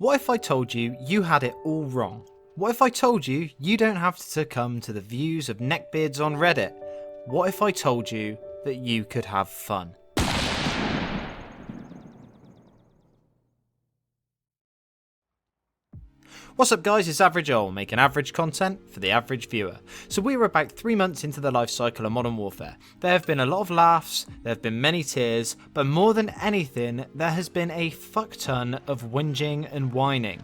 What if I told you you had it all wrong? What if I told you you don't have to succumb to the views of neckbeards on Reddit? What if I told you that you could have fun? What's up guys, it's Average Ol, making average content for the average viewer. So we were about 3 months into the life cycle of Modern Warfare. There have been a lot of laughs, there have been many tears, but more than anything, there has been a fuck ton of whinging and whining.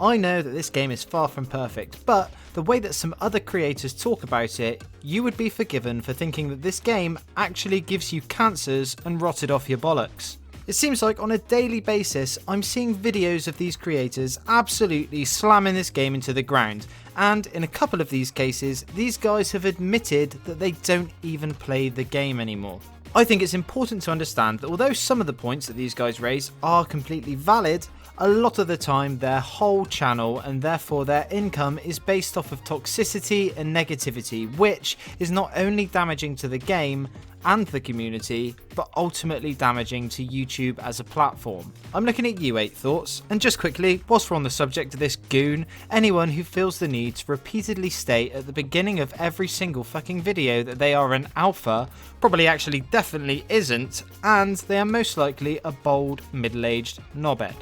I know that this game is far from perfect, but the way that some other creators talk about it, you would be forgiven for thinking that this game actually gives you cancers and rotted off your bollocks. It seems like on a daily basis, I'm seeing videos of these creators absolutely slamming this game into the ground, and in a couple of these cases, these guys have admitted that they don't even play the game anymore. I think it's important to understand that although some of the points that these guys raise are completely valid, a lot of the time their whole channel and therefore their income is based off of toxicity and negativity, which is not only damaging to the game and the community, but ultimately damaging to YouTube as a platform. I'm looking at you 8 Thoughts, and just quickly, whilst we're on the subject of this goon, anyone who feels the need to repeatedly state at the beginning of every single fucking video that they are an alpha, probably actually definitely isn't, and they are most likely a bold, middle-aged knobhead.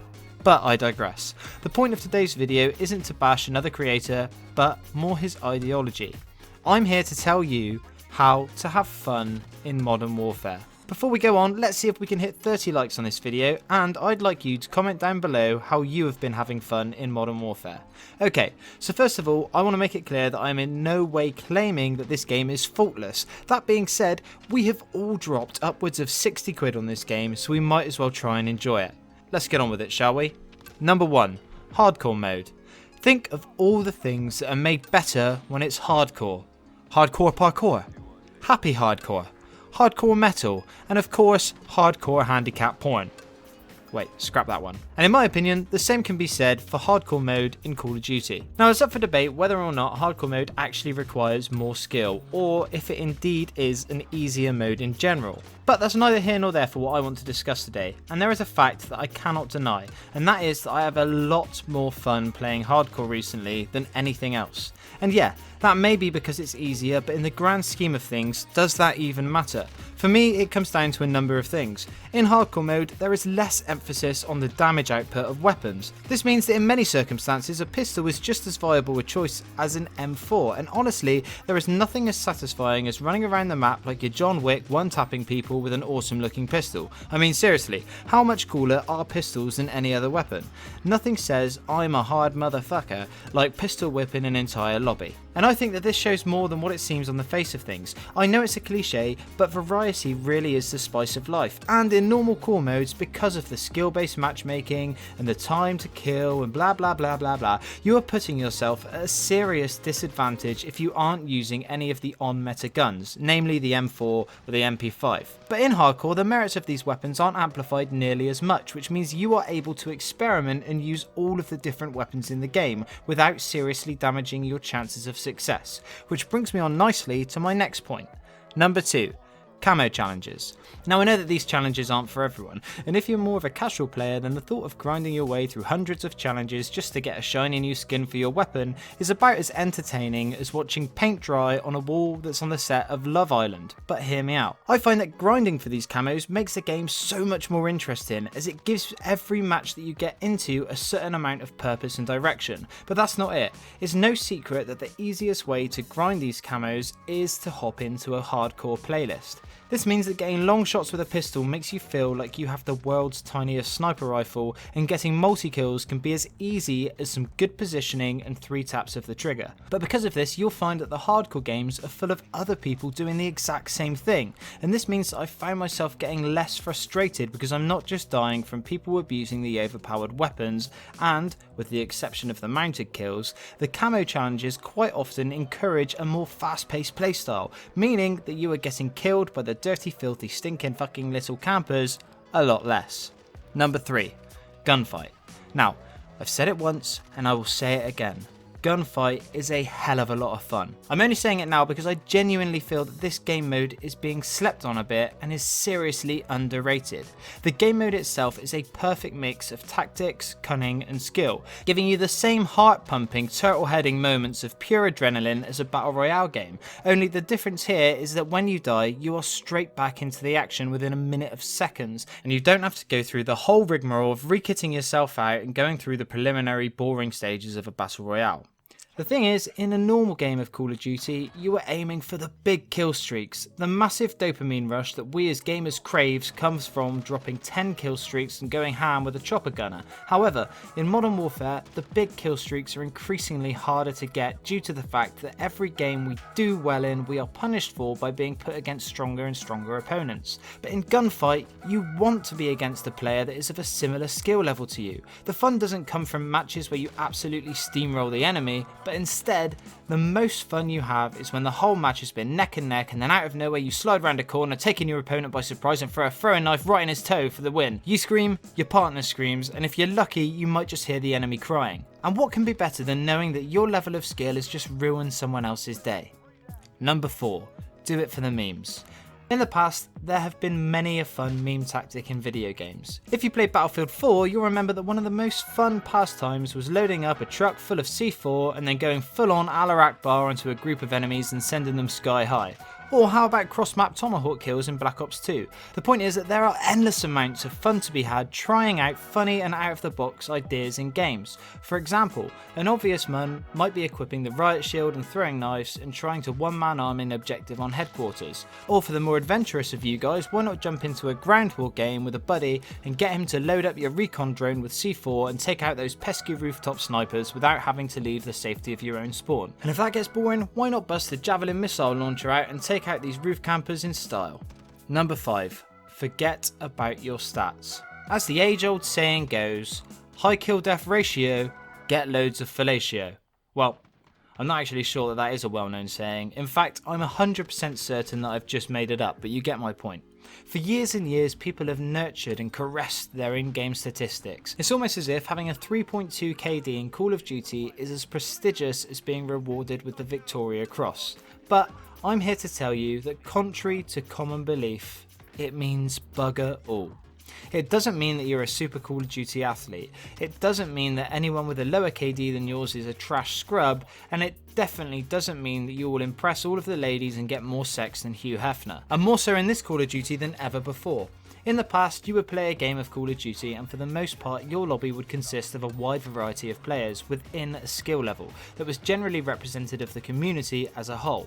But I digress. The point of today's video isn't to bash another creator, but more his ideology. I'm here to tell you how to have fun in Modern Warfare. Before we go on, let's see if we can hit 30 likes on this video, and I'd like you to comment down below how you have been having fun in Modern Warfare. Okay, so first of all, I want to make it clear that I'm in no way claiming that this game is faultless. That being said, we have all dropped upwards of 60 quid on this game, so we might as well try and enjoy it. Let's get on with it, shall we? Number 1, Hardcore mode. Think of all the things that are made better when it's hardcore. Hardcore parkour, happy hardcore, hardcore metal, and of course, hardcore handicap porn. Wait, scrap that one. And in my opinion, the same can be said for hardcore mode in Call of Duty. Now it's up for debate whether or not hardcore mode actually requires more skill, or if it indeed is an easier mode in general. But that's neither here nor there for what I want to discuss today, and there is a fact that I cannot deny, and that is that I have a lot more fun playing hardcore recently than anything else. And yeah, that may be because it's easier, but in the grand scheme of things, does that even matter? For me, it comes down to a number of things. In hardcore mode, there is less emphasis on the damage output of weapons. This means that in many circumstances, a pistol is just as viable a choice as an M4, and honestly, there is nothing as satisfying as running around the map like you're John Wick one-tapping people with an awesome looking pistol. I mean seriously, how much cooler are pistols than any other weapon? Nothing says I'm a hard motherfucker like pistol whipping an entire lobby. And I think that this shows more than what it seems on the face of things. I know it's a cliche, but variety really is the spice of life. And in normal core modes, because of the skill-based matchmaking and the time to kill and blah blah blah blah blah, you are putting yourself at a serious disadvantage if you aren't using any of the on-meta guns, namely the M4 or the MP5. But in hardcore, the merits of these weapons aren't amplified nearly as much, which means you are able to experiment and use all of the different weapons in the game without seriously damaging your chances of success, which brings me on nicely to my next point. Number 2, Camo Challenges. Now I know that these challenges aren't for everyone, and if you're more of a casual player, then the thought of grinding your way through hundreds of challenges just to get a shiny new skin for your weapon is about as entertaining as watching paint dry on a wall that's on the set of Love Island. But hear me out. I find that grinding for these camos makes the game so much more interesting, as it gives every match that you get into a certain amount of purpose and direction. But that's not it. It's no secret that the easiest way to grind these camos is to hop into a hardcore playlist. This means that getting long shots with a pistol makes you feel like you have the world's tiniest sniper rifle, and getting multi-kills can be as easy as some good positioning and 3 taps of the trigger. But because of this, you'll find that the hardcore games are full of other people doing the exact same thing, and this means that I found myself getting less frustrated because I'm not just dying from people abusing the overpowered weapons, and, with the exception of the mounted kills, the camo challenges quite often encourage a more fast-paced playstyle, meaning that you are getting killed by the dirty, filthy, stinking fucking little campers a lot less. Number 3, Gunfight. Now, I've said it once and I will say it again. Gunfight is a hell of a lot of fun. I'm only saying it now because I genuinely feel that this game mode is being slept on a bit and is seriously underrated. The game mode itself is a perfect mix of tactics, cunning and skill, giving you the same heart-pumping, turtle-heading moments of pure adrenaline as a battle royale game, only the difference here is that when you die, you are straight back into the action within a minute of seconds, and you don't have to go through the whole rigmarole of re-kitting yourself out and going through the preliminary boring stages of a battle royale. The thing is, in a normal game of Call of Duty, you are aiming for the big kill streaks. The massive dopamine rush that we as gamers craves comes from dropping 10 kill streaks and going ham with a chopper gunner. However, in Modern Warfare, the big kill streaks are increasingly harder to get due to the fact that every game we do well in, we are punished for by being put against stronger and stronger opponents. But in Gunfight, you want to be against a player that is of a similar skill level to you. The fun doesn't come from matches where you absolutely steamroll the enemy, but instead, the most fun you have is when the whole match has been neck and neck and then out of nowhere you slide round a corner, taking your opponent by surprise and throw a throwing knife right in his toe for the win. You scream, your partner screams, and if you're lucky, you might just hear the enemy crying. And what can be better than knowing that your level of skill has just ruined someone else's day? Number 4. Do it for the memes. In the past, there have been many a fun meme tactic in video games. If you played Battlefield 4, you'll remember that one of the most fun pastimes was loading up a truck full of C4 and then going full on Allah Akbar onto a group of enemies and sending them sky high. Or how about cross-map tomahawk kills in Black Ops 2? The point is that there are endless amounts of fun to be had trying out funny and out-of-the-box ideas in games. For example, an obvious one might be equipping the riot shield and throwing knives and trying to one-man arm an objective on headquarters. Or for the more adventurous of you guys, why not jump into a ground war game with a buddy and get him to load up your recon drone with C4 and take out those pesky rooftop snipers without having to leave the safety of your own spawn. And if that gets boring, why not bust the Javelin missile launcher out and take out these roof campers in style. Number 5. Forget about your stats. As the age-old saying goes, high kill-death ratio, get loads of fellatio. Well, I'm not actually sure that is a well-known saying. In fact, I'm 100% certain that I've just made it up, but you get my point. For years and years, people have nurtured and caressed their in-game statistics. It's almost as if having a 3.2 KD in Call of Duty is as prestigious as being rewarded with the Victoria Cross. But I'm here to tell you that contrary to common belief, it means bugger all. It doesn't mean that you're a super Call of Duty athlete. It doesn't mean that anyone with a lower KD than yours is a trash scrub, and it definitely doesn't mean that you will impress all of the ladies and get more sex than Hugh Hefner. And more so in this Call of Duty than ever before. In the past, you would play a game of Call of Duty and for the most part your lobby would consist of a wide variety of players within a skill level that was generally representative of the community as a whole.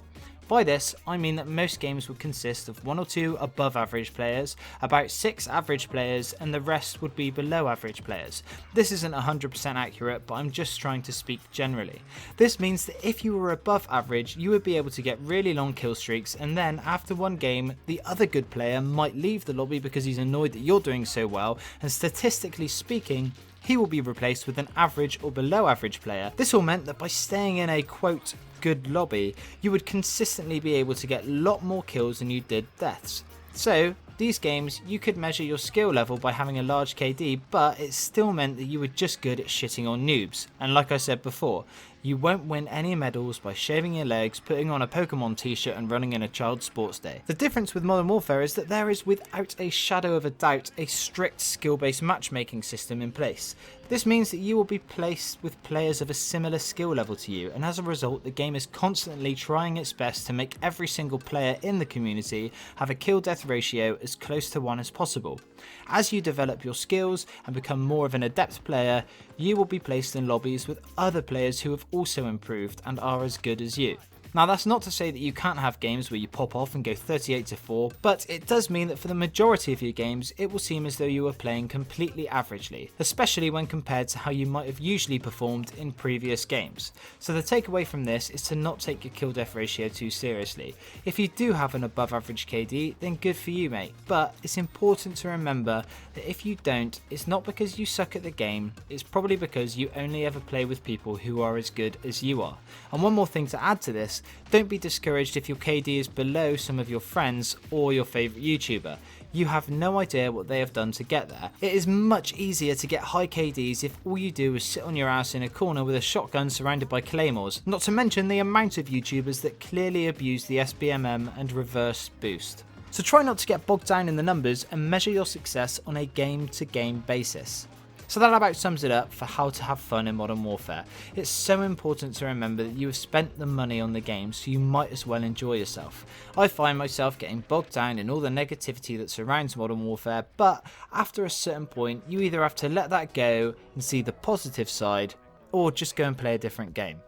By this, I mean that most games would consist of 1 or 2 above average players, about 6 average players, and the rest would be below average players. This isn't 100% accurate, but I'm just trying to speak generally. This means that if you were above average, you would be able to get really long kill streaks, and then after one game, the other good player might leave the lobby because he's annoyed that you're doing so well, and statistically speaking, he will be replaced with an average or below average player. This all meant that by staying in a quote good lobby, you would consistently be able to get a lot more kills than you did deaths. So these games, you could measure your skill level by having a large KD, but it still meant that you were just good at shitting on noobs. And like I said before, you won't win any medals by shaving your legs, putting on a Pokemon t-shirt and running in a child sports day. The difference with Modern Warfare is that there is without a shadow of a doubt a strict skill-based matchmaking system in place. This means that you will be placed with players of a similar skill level to you, and as a result the game is constantly trying its best to make every single player in the community have a kill-death ratio as close to 1 as possible. As you develop your skills and become more of an adept player, you will be placed in lobbies with other players who have also improved and are as good as you. Now that's not to say that you can't have games where you pop off and go 38-4, but it does mean that for the majority of your games it will seem as though you are playing completely averagely, especially when compared to how you might have usually performed in previous games. So the takeaway from this is to not take your kill death ratio too seriously. If you do have an above average KD, then good for you mate, but it's important to remember that if you don't, it's not because you suck at the game, it's probably because you only ever play with people who are as good as you are. And one more thing to add to this, don't be discouraged if your KD is below some of your friends or your favourite YouTuber. you have no idea what they have done to get there. It is much easier to get high KDs if all you do is sit on your ass in a corner with a shotgun surrounded by claymores, not to mention the amount of YouTubers that clearly abuse the SBMM and reverse boost. So try not to get bogged down in the numbers and measure your success on a game-to-game basis. So that about sums it up for how to have fun in Modern Warfare. It's so important to remember that you have spent the money on the game, so you might as well enjoy yourself. I find myself getting bogged down in all the negativity that surrounds Modern Warfare, but after a certain point you either have to let that go and see the positive side, or just go and play a different game.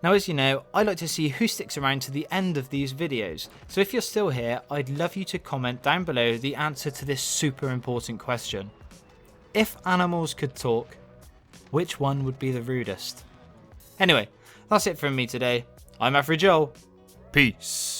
Now, as you know, I like to see who sticks around to the end of these videos, so if you're still here, I'd love you to comment down below the answer to this super important question. If animals could talk, which one would be the rudest? Anyway, that's it from me today. I'm Average Joel. Peace.